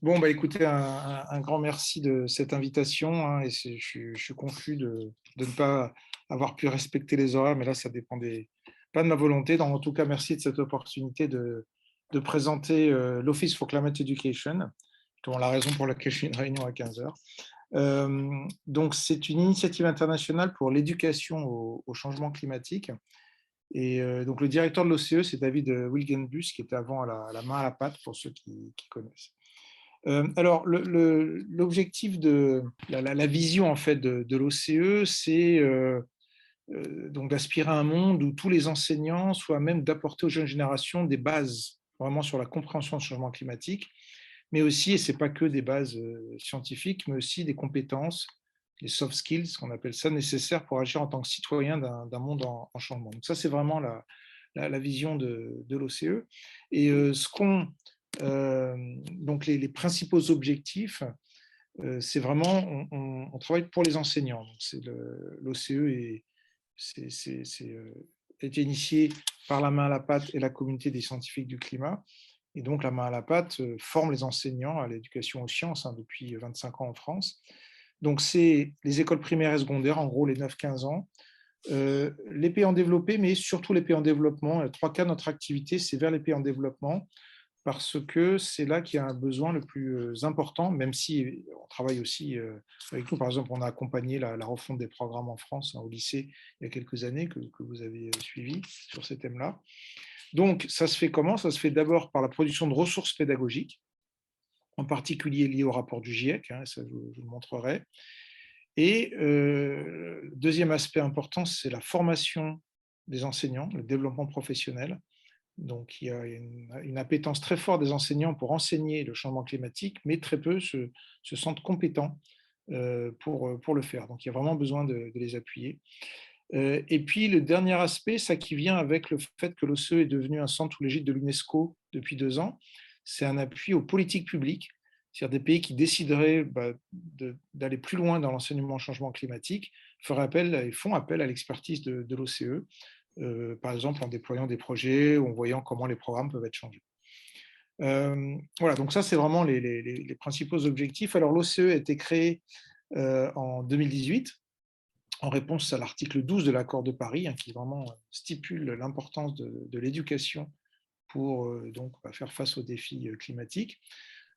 Bon, bah, écoutez, un grand merci de cette invitation, hein, et je suis confus de ne pas avoir pu respecter les horaires, mais là, ça dépend pas de ma volonté. Donc, en tout cas, merci de cette opportunité de présenter l'Office for Climate Education, dont la raison pour laquelle je suis une réunion à 15 heures. Donc, c'est une initiative internationale pour l'éducation au changement climatique. Et donc, le directeur de l'OCE, c'est David Wilgenbus, qui était avant à la main à la pâte, pour ceux qui connaissent. Alors, l'objectif de la vision en fait de l'OCE, c'est donc d'aspirer à un monde où tous les enseignants soient même d'apporter aux jeunes générations des bases vraiment sur la compréhension du changement climatique, mais aussi, et c'est pas que des bases scientifiques, mais aussi des compétences, les soft skills, qu'on appelle ça, nécessaires pour agir en tant que citoyen d'un monde en changement. Donc ça, c'est vraiment la vision de l'OCE. Et donc les principaux objectifs, c'est vraiment, on travaille pour les enseignants. L'OCE a été initié par la main à la pâte et la communauté des scientifiques du climat. Et donc la main à la pâte forme les enseignants à l'éducation aux sciences, hein, depuis 25 ans en France. Donc c'est les écoles primaires et secondaires, en gros les 9-15 ans, les pays en développé, mais surtout les pays en développement. Trois quarts de notre activité, c'est vers les pays en développement, parce que c'est là qu'il y a un besoin le plus important, même si on travaille aussi avec nous. Par exemple, on a accompagné la refonte des programmes en France, hein, au lycée, il y a quelques années, que vous avez suivi sur ces thèmes-là. Donc, ça se fait comment? Ça se fait d'abord par la production de ressources pédagogiques, en particulier liées au rapport du GIEC, hein, ça je vous le montrerai. Et deuxième aspect important, c'est la formation des enseignants, le développement professionnel. Donc, il y a une appétence très forte des enseignants pour enseigner le changement climatique, mais très peu se sentent compétents pour le faire. Donc, il y a vraiment besoin de les appuyer. Et puis, le dernier aspect, ça qui vient avec le fait que l'OCE est devenu un centre sous l'égide de l'UNESCO depuis 2 ans, c'est un appui aux politiques publiques, c'est-à-dire des pays qui décideraient d'aller plus loin dans l'enseignement au changement climatique, font appel à l'expertise de l'OCE, par exemple en déployant des projets ou en voyant comment les programmes peuvent être changés. Voilà, donc ça, c'est vraiment les principaux objectifs. Alors, l'OCE a été créé en 2018 en réponse à l'article 12 de l'accord de Paris, hein, qui vraiment stipule l'importance de l'éducation pour donc faire face aux défis climatiques.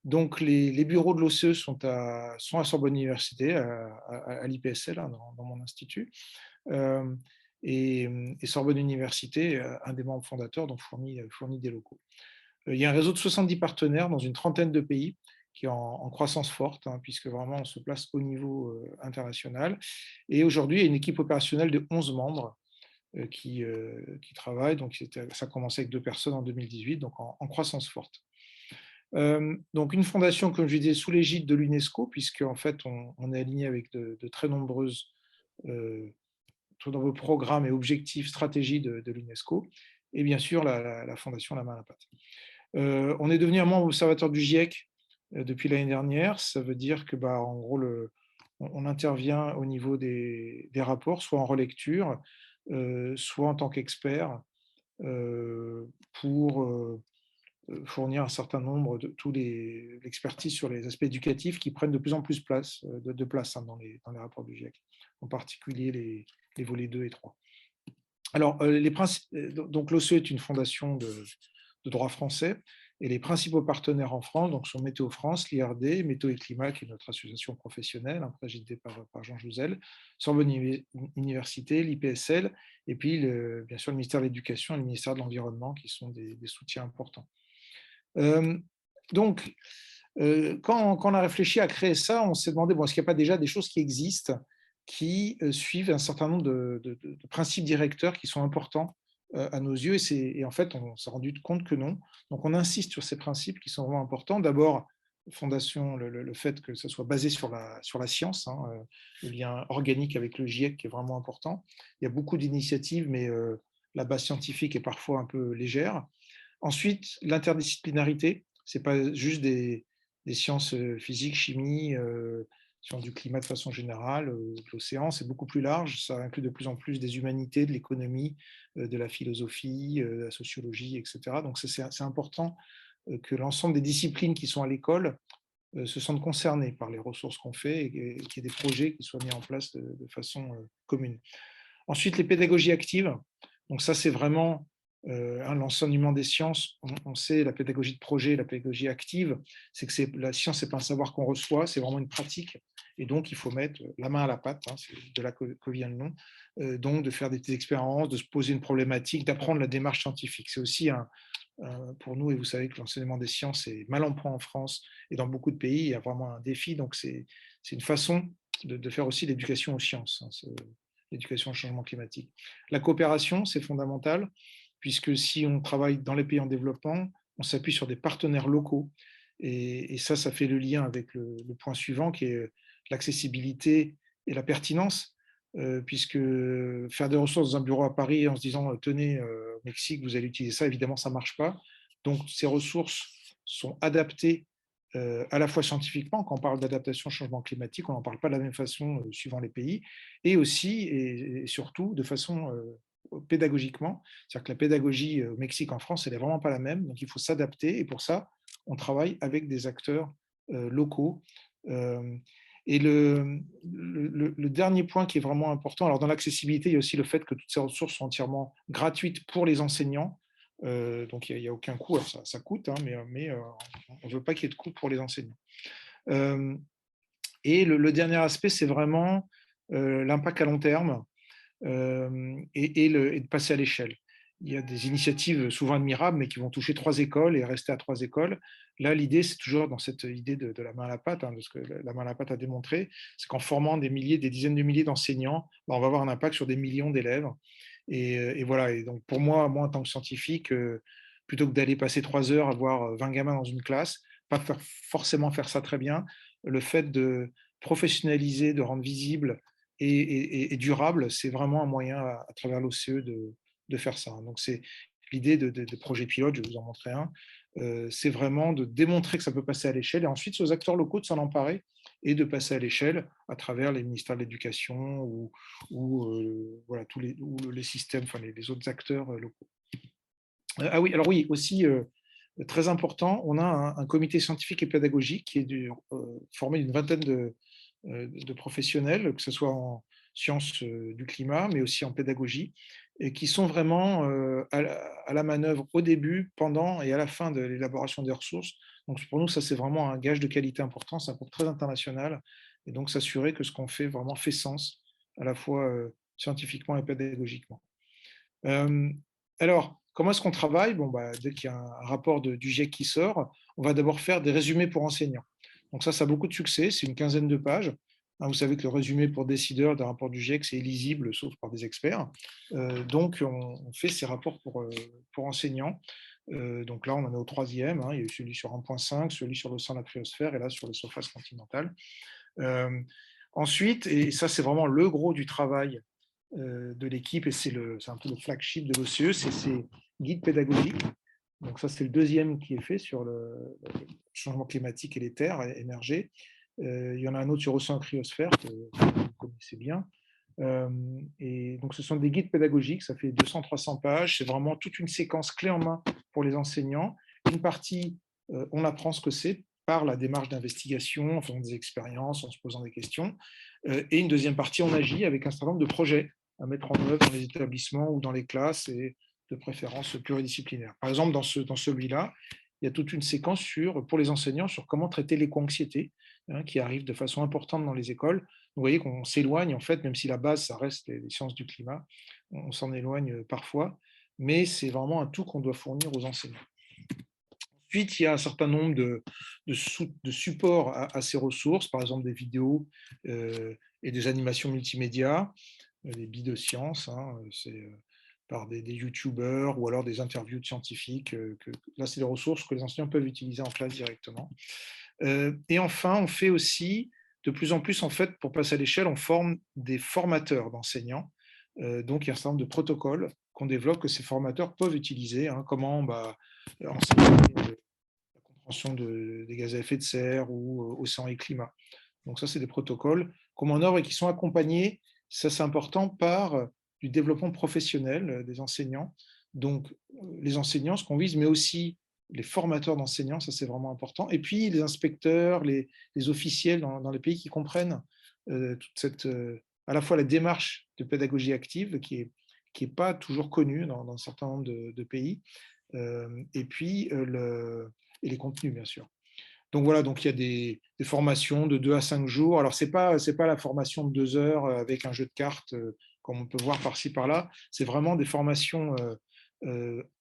Donc, les bureaux de l'OCE sont à Sorbonne Université, à l'IPSL, hein, dans mon institut. Euh, et Sorbonne Université, un des membres fondateurs, donc fournit des locaux. Il y a un réseau de 70 partenaires dans une trentaine de pays qui est en croissance forte, hein, puisque vraiment on se place au niveau international. Et aujourd'hui, il y a une équipe opérationnelle de 11 membres qui travaillent. Donc, ça a commencé avec 2 personnes en 2018, donc en croissance forte. Donc, une fondation, comme je disais, sous l'égide de l'UNESCO, puisque en fait, on est aligné avec de très euh, nombreux programmes et objectifs, stratégies de l'UNESCO, et bien sûr la fondation La Main à la Pâte. On est devenu un membre observateur du GIEC depuis l'année dernière. Ça veut dire que, en gros, on intervient au niveau des rapports, soit en relecture, soit en tant qu'expert, pour fournir un certain nombre de l'expertise sur les aspects éducatifs qui prennent de plus en plus de place, hein, dans les rapports du GIEC, en particulier les volets 2 et 3. Alors, donc l'OCE est une fondation de droit français, et les principaux partenaires en France donc, sont Météo France, l'IRD, Météo et Climat, qui est notre association professionnelle, hein, présidée par Jean Jouzel, Sorbonne Université, l'IPSL, et puis bien sûr le ministère de l'Éducation et le ministère de l'Environnement, qui sont des soutiens importants. Euh, donc, quand on a réfléchi à créer ça, on s'est demandé, est-ce qu'il n'y a pas déjà des choses qui existent, qui suivent un certain nombre de principes directeurs qui sont importants à nos yeux, et en fait, on s'est rendu compte que non. Donc, on insiste sur ces principes qui sont vraiment importants. D'abord, le fait que ça soit basé sur la science, hein, le lien organique avec le GIEC qui est vraiment important. Il y a beaucoup d'initiatives, mais la base scientifique est parfois un peu légère. Ensuite, l'interdisciplinarité, ce n'est pas juste des sciences physiques, chimie, sciences du climat de façon générale, de l'océan, c'est beaucoup plus large, ça inclut de plus en plus des humanités, de l'économie, de la philosophie, de la sociologie, etc. Donc c'est important que l'ensemble des disciplines qui sont à l'école se sentent concernés par les ressources qu'on fait et qu'il y ait des projets qui soient mis en place de façon commune. Ensuite, les pédagogies actives. Donc ça, c'est vraiment l'enseignement des sciences. On sait la pédagogie de projet, la pédagogie active, c'est que la science, c'est pas un savoir qu'on reçoit, c'est vraiment une pratique. Et donc, il faut mettre la main à la pâte, hein, c'est de là que vient le nom. Donc, de faire des petites expériences, de se poser une problématique, d'apprendre la démarche scientifique. C'est aussi pour nous, et vous savez que l'enseignement des sciences est mal en point en France et dans beaucoup de pays, il y a vraiment un défi. Donc, c'est une façon de faire aussi l'éducation aux sciences, hein, l'éducation au changement climatique. La coopération, c'est fondamental, puisque si on travaille dans les pays en développement, on s'appuie sur des partenaires locaux. Et ça fait le lien avec le point suivant, qui est l'accessibilité et la pertinence, puisque faire des ressources dans un bureau à Paris en se disant tenez, au Mexique, vous allez utiliser ça, évidemment, ça ne marche pas. Donc, ces ressources sont adaptées à la fois scientifiquement, quand on parle d'adaptation au changement climatique, on n'en parle pas de la même façon suivant les pays, et aussi et surtout de façon pédagogiquement. C'est-à-dire que la pédagogie au Mexique, en France, elle n'est vraiment pas la même, donc il faut s'adapter, et pour ça, on travaille avec des acteurs locaux. Et le dernier point qui est vraiment important, alors dans l'accessibilité, il y a aussi le fait que toutes ces ressources sont entièrement gratuites pour les enseignants. Donc il n'y a aucun coût, alors ça coûte, hein, mais on ne veut pas qu'il y ait de coût pour les enseignants. Et le dernier aspect, c'est vraiment l'impact à long terme et de passer à l'échelle. Il y a des initiatives souvent admirables, mais qui vont toucher 3 écoles et rester à 3 écoles. Là, l'idée, c'est toujours dans cette idée de la main à la pâte, hein, de ce que la main à la pâte a démontré, c'est qu'en formant des milliers, des dizaines de milliers d'enseignants, on va avoir un impact sur des millions d'élèves. Et voilà, et donc pour moi, en tant que scientifique, plutôt que d'aller passer 3 heures à voir 20 gamins dans une classe, pas forcément faire ça très bien, le fait de professionnaliser, de rendre visible et durable, c'est vraiment un moyen à travers l'OCE de faire ça. Donc c'est l'idée de projets pilotes, je vais vous en montrer un, c'est vraiment de démontrer que ça peut passer à l'échelle et ensuite c'est aux acteurs locaux de s'en emparer et de passer à l'échelle à travers les ministères de l'Éducation ou voilà, ou les systèmes, enfin les autres acteurs locaux. Ah oui, alors oui, aussi très important, on a un comité scientifique et pédagogique qui est formé d'une vingtaine de professionnels, que ce soit en sciences du climat, mais aussi en pédagogie, et qui sont vraiment à la manœuvre au début, pendant et à la fin de l'élaboration des ressources. Donc pour nous, ça c'est vraiment un gage de qualité important, c'est un groupe très international, et donc s'assurer que ce qu'on fait vraiment fait sens, à la fois scientifiquement et pédagogiquement. Euh, alors, comment est-ce qu'on travaille? Bon, bah, dès qu'il y a un rapport du GIEC qui sort, on va d'abord faire des résumés pour enseignants. Donc ça a beaucoup de succès, c'est une quinzaine de pages. Hein, vous savez que le résumé pour décideurs d'un rapport du GIEC, c'est illisible, sauf par des experts. Donc, on fait ces rapports pour enseignants. Donc là, on en est au troisième. Hein, il y a eu celui sur 1.5, celui sur le sang de la cryosphère et là sur les surfaces continentales. Euh, Ensuite, et ça c'est vraiment le gros du travail de l'équipe, et c'est un peu le flagship de l'OCE, c'est ces guides pédagogiques. Donc ça, c'est le deuxième qui est fait sur le changement climatique et les terres émergées. Il y en a un autre sur Océan Cryosphère, que vous connaissez bien. Et donc ce sont des guides pédagogiques, ça fait 200-300 pages, c'est vraiment toute une séquence clé en main pour les enseignants. Une partie, on apprend ce que c'est par la démarche d'investigation, en faisant des expériences, en se posant des questions. Et une deuxième partie, on agit avec un certain nombre de projets à mettre en œuvre dans les établissements ou dans les classes, et de préférence pluridisciplinaires. Par exemple, dans celui-là, il y a toute une séquence pour les enseignants sur comment traiter l'éco-anxiété, hein, qui arrive de façon importante dans les écoles. Vous voyez qu'on s'éloigne, en fait, même si la base, ça reste les sciences du climat, on s'en éloigne parfois, mais c'est vraiment un tout qu'on doit fournir aux enseignants. Ensuite, il y a un certain nombre de supports à ces ressources, par exemple des vidéos et des animations multimédia, des billes de science, hein, c'est par des youtubeurs ou alors des interviews de scientifiques. Là, c'est des ressources que les enseignants peuvent utiliser en classe directement. Et enfin, on fait aussi, de plus en plus, en fait, pour passer à l'échelle, on forme des formateurs d'enseignants. Donc, il y a un certain nombre de protocoles qu'on développe que ces formateurs peuvent utiliser. Hein, comment enseigner la compréhension des gaz à effet de serre ou océan et climat. Donc ça, c'est des protocoles qu'on met en œuvre et qui sont accompagnés, ça c'est important, par du développement professionnel des enseignants. Donc les enseignants, ce qu'on vise, mais aussi les formateurs d'enseignants, ça c'est vraiment important. Et puis les inspecteurs, les officiels dans les pays qui comprennent toute cette, à la fois la démarche de pédagogie active qui est pas toujours connue dans un certain nombre de pays, et puis et les contenus, bien sûr. Donc voilà, donc il y a des formations de 2 à 5 jours. Alors, c'est pas la formation de 2 heures avec un jeu de cartes, comme on peut voir par-ci, par-là. C'est vraiment des formations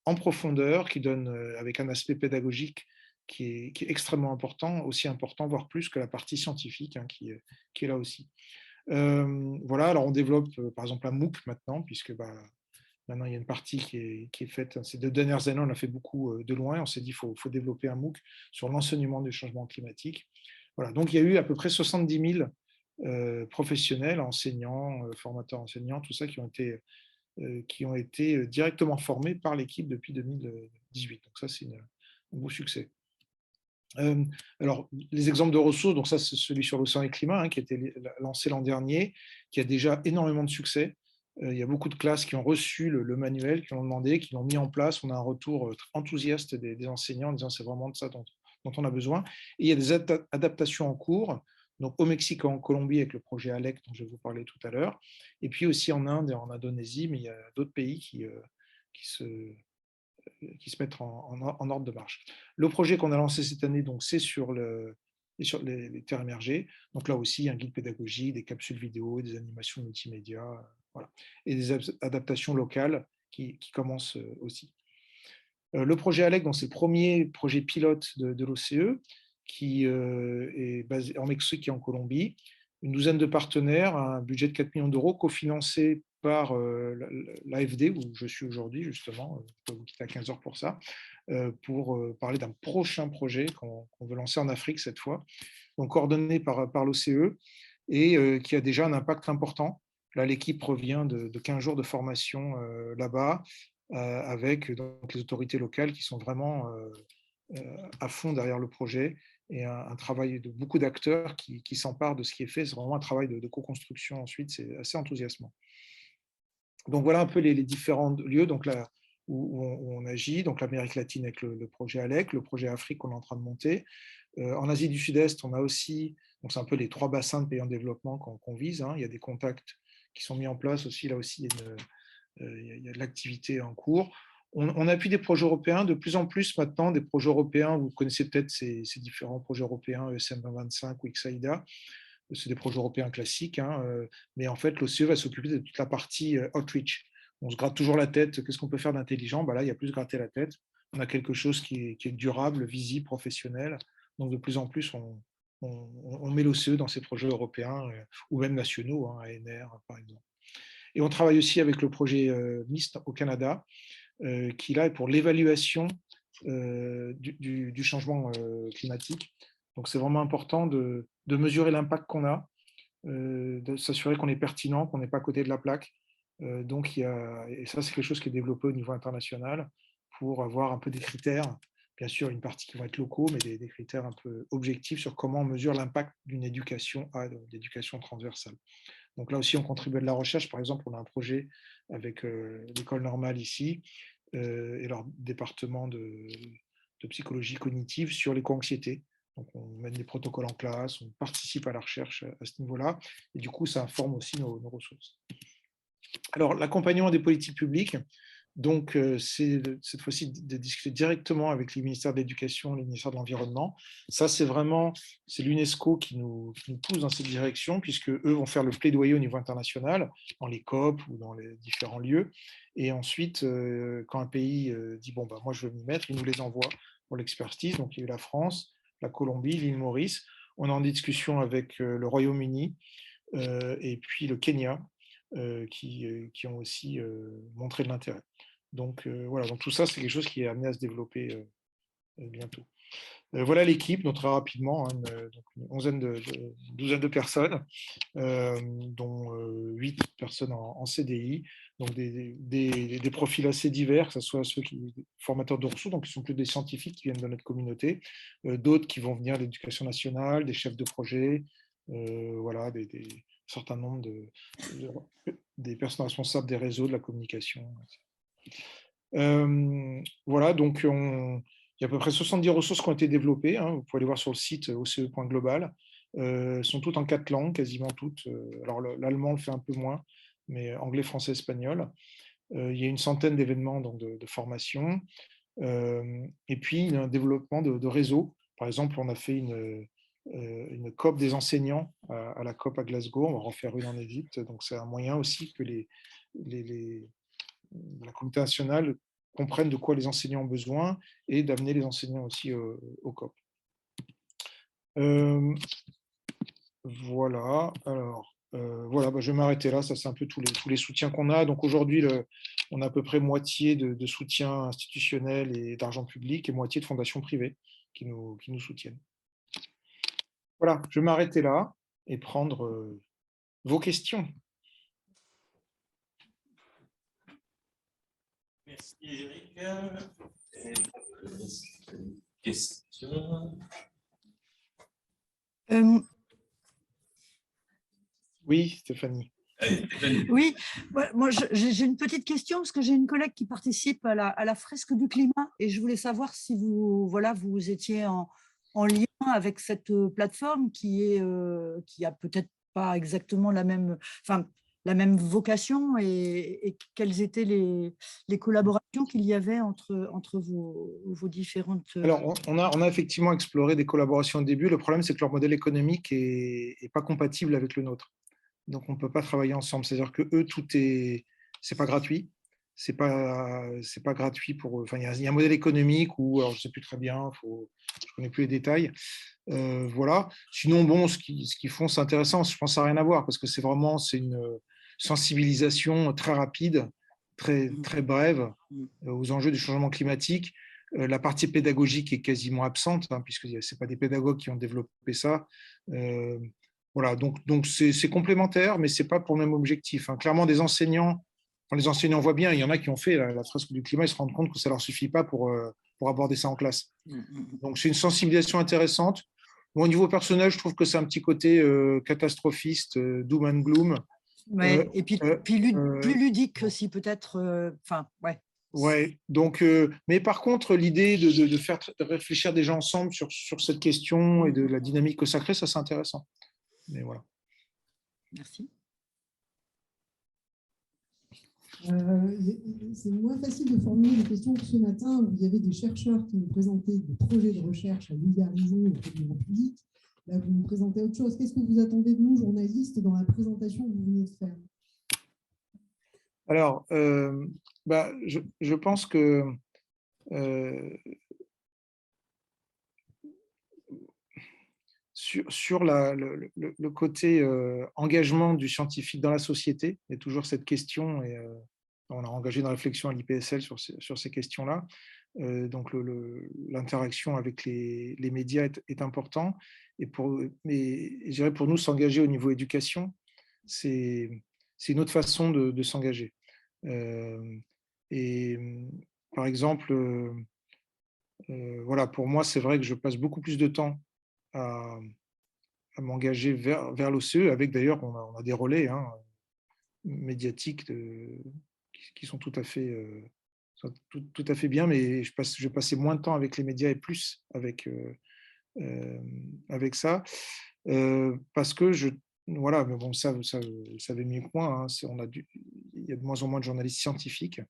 en profondeur qui donnent, avec un aspect pédagogique qui est extrêmement important, aussi important, voire plus que la partie scientifique, hein, qui est là aussi. Voilà, alors on développe par exemple un MOOC maintenant, puisque bah, maintenant, il y a une partie qui est faite. Ces 2 dernières années, on a fait beaucoup de loin. On s'est dit qu'il faut développer un MOOC sur l'enseignement du changement climatique. Voilà. Donc, il y a eu à peu près 70 000 professionnels, enseignants, formateurs enseignants, tout ça, qui ont été directement formés par l'équipe depuis 2018. Donc, ça, c'est un beau succès. Alors, les exemples de ressources, donc ça, c'est celui sur l'océan et le climat, hein, qui a été lancé l'an dernier, qui a déjà énormément de succès. Il y a beaucoup de classes qui ont reçu le manuel, qui l'ont demandé, qui l'ont mis en place. On a un retour enthousiaste des enseignants en disant c'est vraiment de ça dont on a besoin. Et il y a des adaptations en cours, donc au Mexique et en Colombie avec le projet ALEC dont je vais vous parler tout à l'heure, et puis aussi en Inde et en Indonésie, mais il y a d'autres pays qui se mettent en ordre de marche. Le projet qu'on a lancé cette année, donc, c'est sur les terres émergées. Donc là aussi, un guide pédagogique, des capsules vidéo, des animations multimédia, voilà, et des adaptations locales qui commencent aussi. Le projet ALEC, c'est le premier projet pilote de l'OCE qui est basé en Mexique et en Colombie. Une douzaine de partenaires, un budget de 4 millions d'euros cofinancé par l'AFD, où je suis aujourd'hui justement, je peux vous quitter à 15 heures pour ça, pour parler d'un prochain projet qu'on veut lancer en Afrique cette fois, donc coordonné par l'OCE et qui a déjà un impact important. Là, l'équipe revient de 15 jours de formation là-bas, avec donc, les autorités locales qui sont vraiment à fond derrière le projet et un travail de beaucoup d'acteurs qui s'emparent de ce qui est fait. C'est vraiment un travail de co-construction ensuite, c'est assez enthousiasmant. Donc voilà un peu les différents lieux donc là, où on agit. Donc l'Amérique latine avec le projet ALEC, le projet Afrique qu'on est en train de monter. En Asie du Sud-Est, on a aussi, donc c'est un peu les 3 bassins de pays en développement qu'on vise, hein. Il y a des contacts qui sont mis en place aussi, là aussi il y a de l'activité en cours. On appuie des projets européens, de plus en plus maintenant, des projets européens, vous connaissez peut-être ces différents projets européens, ESM 2025 ou XAIDA, c'est des projets européens classiques, hein, mais en fait, l'OCE va s'occuper de toute la partie outreach. On se gratte toujours la tête, qu'est-ce qu'on peut faire d'intelligent? Là, il y a plus de gratter la tête. On a quelque chose qui est durable, visible, professionnel. Donc, de plus en plus, on met l'OCE dans ces projets européens ou même nationaux, hein, ANR, par exemple. Et on travaille aussi avec le projet MIST au Canada, qui là est pour l'évaluation du changement climatique. Donc, c'est vraiment important de mesurer l'impact qu'on a, de s'assurer qu'on est pertinent, qu'on n'est pas à côté de la plaque. Donc, et ça, c'est quelque chose qui est développé au niveau international pour avoir un peu des critères, bien sûr, une partie qui vont être locaux, mais des critères un peu objectifs sur comment on mesure l'impact d'une éducation d'éducation transversale. Donc là aussi, on contribue à de la recherche. Par exemple, on a un projet avec l'école normale ici et leur département de psychologie cognitive sur l'éco-anxiété. Donc, on mène des protocoles en classe, on participe à la recherche à ce niveau-là, et du coup, ça informe aussi nos ressources. Alors, l'accompagnement des politiques publiques, donc, c'est cette fois-ci de discuter directement avec les ministères de l'Éducation, les ministères de l'Environnement. Ça, c'est vraiment, c'est l'UNESCO qui nous pousse dans cette direction, puisque eux vont faire le plaidoyer au niveau international, dans les COP ou dans les différents lieux. Et ensuite, quand un pays dit, bon, bah, moi, je veux m'y mettre, ils nous les envoient pour l'expertise. Donc, il y a eu la France, la Colombie, l'île Maurice. On est en discussion avec le Royaume-Uni et puis le Kenya, qui ont aussi montré de l'intérêt. Donc voilà, donc tout ça, c'est quelque chose qui est amené à se développer bientôt. Voilà l'équipe, donc très rapidement, hein, donc une douzaine de personnes, dont 8 personnes en CDI, donc des profils assez divers, que ce soit ceux qui formateurs de ressources, donc qui sont plus des scientifiques qui viennent de notre communauté, d'autres qui vont venir de l'éducation nationale, des chefs de projet, voilà, certain nombre des personnes responsables des réseaux, de la communication. Voilà, donc Il y a à peu près 70 ressources qui ont été développées. Vous pouvez aller voir sur le site oce.global. Sont toutes en 4 langues, quasiment toutes. Alors l'allemand le fait un peu moins, mais anglais, français, espagnol. Il y a une centaine d'événements de formation. Et puis, il y a un développement de réseaux. Par exemple, on a fait une COP des enseignants à la COP à Glasgow. On va en refaire une en Égypte. Donc, c'est un moyen aussi que la communauté nationale comprenne de quoi les enseignants ont besoin et d'amener les enseignants aussi au COP. Voilà. Alors, voilà, je vais m'arrêter là. Ça, c'est un peu tous les soutiens qu'on a. Donc, aujourd'hui, on a à peu près moitié de soutien institutionnel et d'argent public et moitié de fondations privées qui nous soutiennent. Voilà, je vais m'arrêter là et prendre vos questions. Merci Eric. Question. Oui, Stéphanie. Oui, moi j'ai une petite question parce que j'ai une collègue qui participe à la fresque du climat et je voulais savoir si vous étiez en lien avec cette plateforme qui a peut-être pas exactement la même vocation et quelles étaient les collaborations qu'il y avait entre vos différentes… Alors, on a effectivement exploré des collaborations au début. Le problème, c'est que leur modèle économique n'est pas compatible avec le nôtre. Donc, on ne peut pas travailler ensemble. C'est-à-dire que eux, c'est pas gratuit. C'est pas gratuit pour. Enfin, il y a un modèle économique où, alors je ne sais plus très bien, je ne connais plus les détails. Voilà. Sinon, bon, ce qu'ils font, c'est intéressant. Je pense que ça n'a rien à voir parce que c'est une sensibilisation très rapide, très, très brève aux enjeux du changement climatique. La partie pédagogique est quasiment absente, puisque ce n'est pas des pédagogues qui ont développé ça. Voilà, donc c'est complémentaire, mais ce n'est pas pour le même objectif. Clairement, les enseignants voient bien, il y en a qui ont fait la fresque du climat, ils se rendent compte que ça ne leur suffit pas pour aborder ça en classe. Donc, c'est une sensibilisation intéressante. Bon, au niveau personnel, je trouve que c'est un petit côté catastrophiste, doom and gloom. Ouais, et puis plus ludique aussi, peut-être. Ouais. Ouais, donc, mais par contre, l'idée de faire réfléchir des gens ensemble sur cette question et de la dynamique que ça crée, ça c'est intéressant. Mais voilà. Merci. C'est moins facile de formuler des questions que ce matin où il y avait des chercheurs qui nous présentaient des projets de recherche à vulgariser auprès du grand public. Là, vous nous présentez autre chose. Qu'est-ce que vous attendez de nous, journalistes, dans la présentation que vous venez de faire? Alors, je pense que sur le côté engagement du scientifique dans la société, il y a toujours cette question, et on a engagé une réflexion à l'IPSL sur ces questions-là. Donc, l'interaction avec les médias est important. Mais je dirais pour nous, s'engager au niveau éducation, c'est une autre façon de s'engager. Et par exemple, voilà, pour moi, c'est vrai que je passe beaucoup plus de temps à m'engager vers l'OCE, avec d'ailleurs, on a des relais médiatiques qui sont tout à fait bien, mais je passais moins de temps avec les médias et plus avec ça, parce que voilà, mais bon, ça vous savez mieux que moi, il y a de moins en moins de journalistes scientifiques,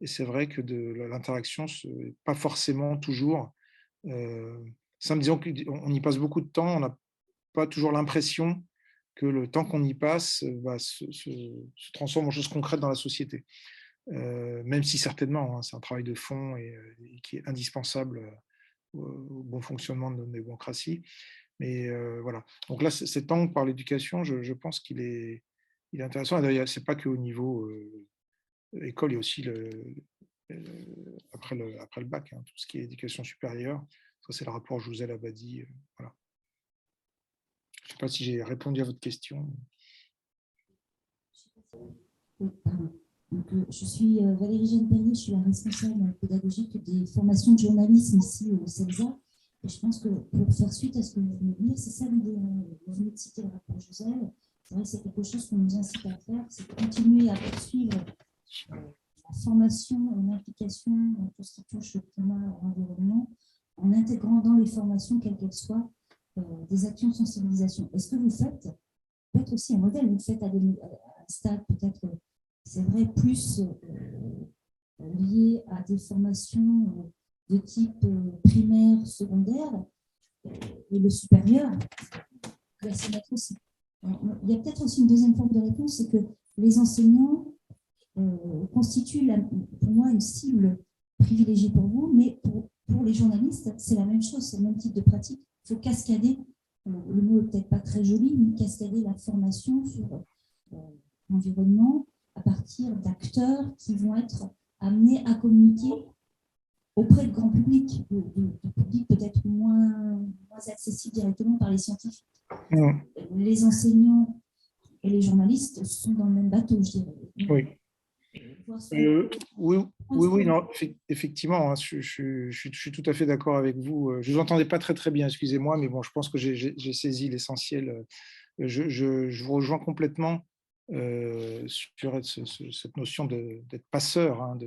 et c'est vrai que l'interaction, n'est pas forcément toujours. Disons qu'on y passe beaucoup de temps, on n'a pas toujours l'impression que le temps qu'on y passe se transforme en choses concrètes dans la société. Même si certainement, c'est un travail de fond et qui est indispensable au bon fonctionnement de notre démocratie. Mais voilà. Donc là, cet angle par l'éducation, je pense qu'il est intéressant. D'ailleurs, ce n'est pas qu'au niveau école, il y a aussi après le bac, tout ce qui est éducation supérieure. Ça, c'est le rapport Jouzel-Abadi. Voilà. Je ne sais pas si j'ai répondu à votre question. Donc, je suis Valérie Jeanne-Perrier, je suis la responsable pédagogique des formations de journalisme ici au CELSA. Et je pense que pour faire suite à ce que vous venez de dire, c'est ça l'idée. Vous venez de citer le rapport Jouzel. C'est vrai que c'est quelque chose qu'on nous incite à faire, c'est de continuer à poursuivre la formation et l'implication dans tout ce qui touche au climat et à l'environnement, en intégrant dans les formations, quelles qu'elles soient, des actions de sensibilisation. Est-ce que vous faites peut-être aussi un modèle, vous faites à un stade peut-être, c'est vrai, plus lié à des formations de type primaire, secondaire, et le supérieur, va s'y mettre aussi. Il y a peut-être aussi une deuxième forme de réponse, c'est que les enseignants constituent pour moi une cible privilégiée pour vous, mais pour les journalistes, c'est la même chose, c'est le même type de pratique. Il faut cascader, le mot n'est peut-être pas très joli, mais cascader la formation sur l'environnement à partir d'acteurs qui vont être amenés à communiquer auprès de grand public, de public peut-être moins accessible directement par les scientifiques. Les enseignants et les journalistes sont dans le même bateau, je dirais. Oui. Oui, non, effectivement, hein, je suis tout à fait d'accord avec vous. Je ne vous entendais pas très très bien, excusez-moi, mais bon, je pense que j'ai saisi l'essentiel. Je vous rejoins complètement sur cette notion d'être passeur, hein,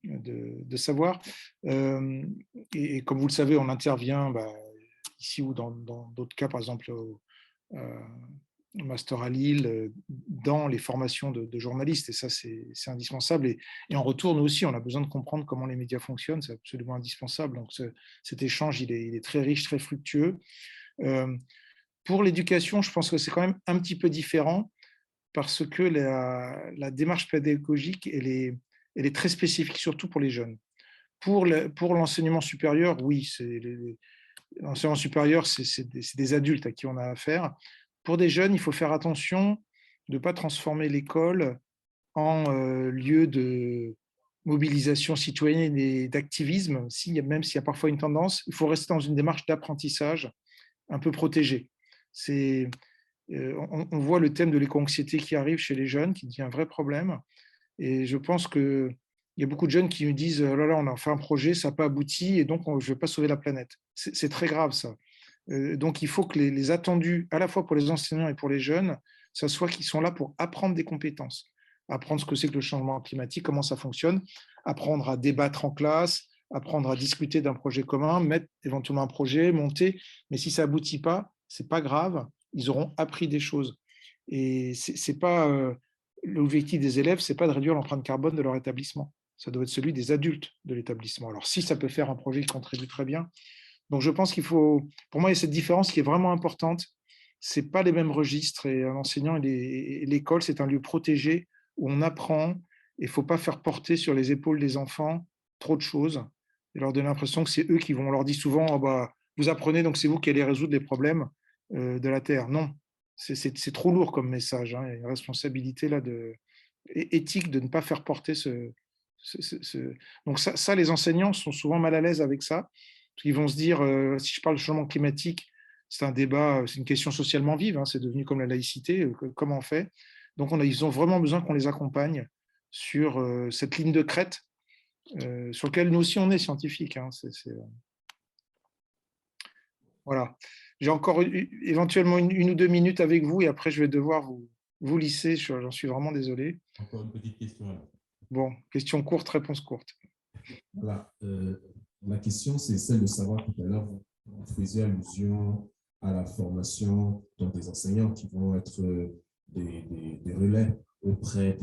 de savoir. Et comme vous le savez, on intervient ici ou dans d'autres cas, par exemple au Master à Lille, dans les formations de journalistes, et ça c'est indispensable. Et en retour, nous aussi, on a besoin de comprendre comment les médias fonctionnent, c'est absolument indispensable. Donc cet échange, il est très riche, très fructueux. Pour l'éducation, je pense que c'est quand même un petit peu différent, parce que la démarche pédagogique, elle est très spécifique, surtout pour les jeunes. Pour l'enseignement supérieur, oui, l'enseignement supérieur, c'est des adultes à qui on a affaire. Pour des jeunes, il faut faire attention de ne pas transformer l'école en lieu de mobilisation citoyenne et d'activisme, même s'il y a parfois une tendance. Il faut rester dans une démarche d'apprentissage un peu protégée. On voit le thème de l'éco-anxiété qui arrive chez les jeunes, qui devient un vrai problème. Et je pense qu'il y a beaucoup de jeunes qui me disent « Oh là là, on a fait un projet, ça n'a pas abouti, et donc je ne vais pas sauver la planète ». C'est très grave, ça. Donc il faut que les attendus, à la fois pour les enseignants et pour les jeunes, ça soit qu'ils sont là pour apprendre des compétences, apprendre ce que c'est que le changement climatique, comment ça fonctionne, apprendre à débattre en classe, apprendre à discuter d'un projet commun, mettre éventuellement un projet, monter. Mais si ça n'aboutit pas, ce n'est pas grave, ils auront appris des choses. Et c'est pas l'objectif des élèves, ce n'est pas de réduire l'empreinte carbone de leur établissement. Ça doit être celui des adultes de l'établissement. Alors si ça peut faire un projet qui contribue très bien. Donc je pense qu'il faut, pour moi, il y a cette différence qui est vraiment importante. Ce n'est pas les mêmes registres, et un enseignant et l'école, c'est un lieu protégé où on apprend, et il ne faut pas faire porter sur les épaules des enfants trop de choses et leur donner l'impression que c'est eux qui vont. On leur dit souvent oh vous apprenez, donc c'est vous qui allez résoudre les problèmes de la Terre. Non, c'est trop lourd comme message, hein. Il y a une responsabilité là éthique de ne pas faire porter Donc ça, les enseignants sont souvent mal à l'aise avec ça. Ils vont se dire, si je parle de changement climatique, c'est un débat, c'est une question socialement vive, hein, c'est devenu comme la laïcité, comment on fait? Donc ils ont vraiment besoin qu'on les accompagne sur cette ligne de crête, sur laquelle nous aussi on est scientifiques. Hein, Voilà. J'ai encore éventuellement une ou deux minutes avec vous, et après je vais devoir vous lisser, j'en suis vraiment désolé. Encore une petite question. Bon, question courte, réponse courte. Voilà. La question, c'est celle de savoir, tout à l'heure, vous faisiez allusion à la formation des enseignants qui vont être des relais auprès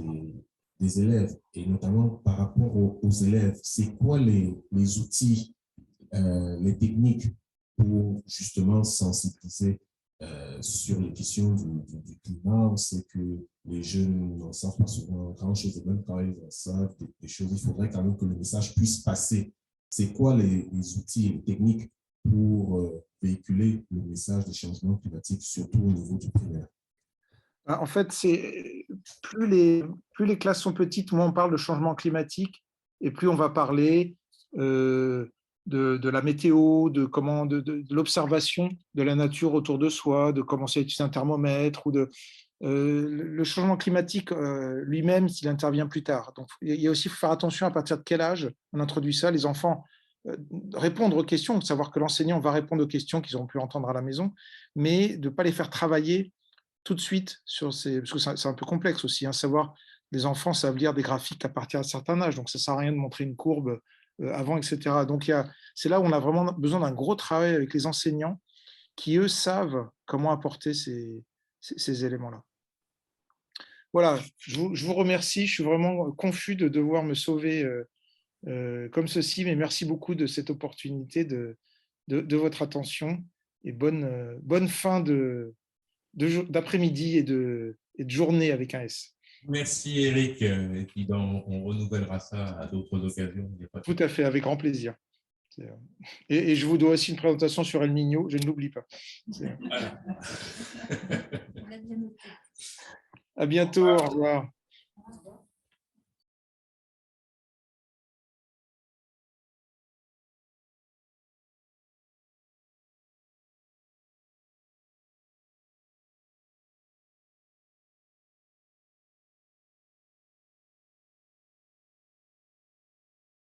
des élèves, et notamment par rapport aux élèves. C'est quoi les outils, les techniques pour justement sensibiliser sur les questions du climat? On sait que les jeunes n'en savent pas souvent grand-chose, et même quand ils en savent des choses, il faudrait quand même que le message puisse passer. C'est quoi les outils et les techniques pour véhiculer le message des changements climatiques, surtout au niveau du primaire? En fait, plus les classes sont petites, moins on parle de changement climatique, et plus on va parler de la météo, de l'observation de la nature autour de soi, de commencer à utiliser un thermomètre, ou le changement climatique lui-même, il intervient plus tard. Donc, il y a aussi, faut faire attention à partir de quel âge on introduit ça. Les enfants répondre aux questions, savoir que l'enseignant va répondre aux questions qu'ils auront pu entendre à la maison, mais de ne pas les faire travailler tout de suite parce que c'est un peu complexe aussi, hein, savoir les enfants savent lire des graphiques à partir d'un certain âge, donc ça ne sert à rien de montrer une courbe avant, etc. Donc c'est là où on a vraiment besoin d'un gros travail avec les enseignants qui, eux, savent comment apporter ces éléments-là. Voilà, je vous remercie. Je suis vraiment confus de devoir me sauver comme ceci, mais merci beaucoup de cette opportunité, de votre attention, et bonne fin d'après-midi et de journée avec un S. Merci Eric. Et puis on renouvellera ça à d'autres occasions. Il y a pas de- Tout à fait, avec grand plaisir. Et je vous dois aussi une présentation sur El Niño, je ne l'oublie pas. Voilà. À bientôt, au revoir.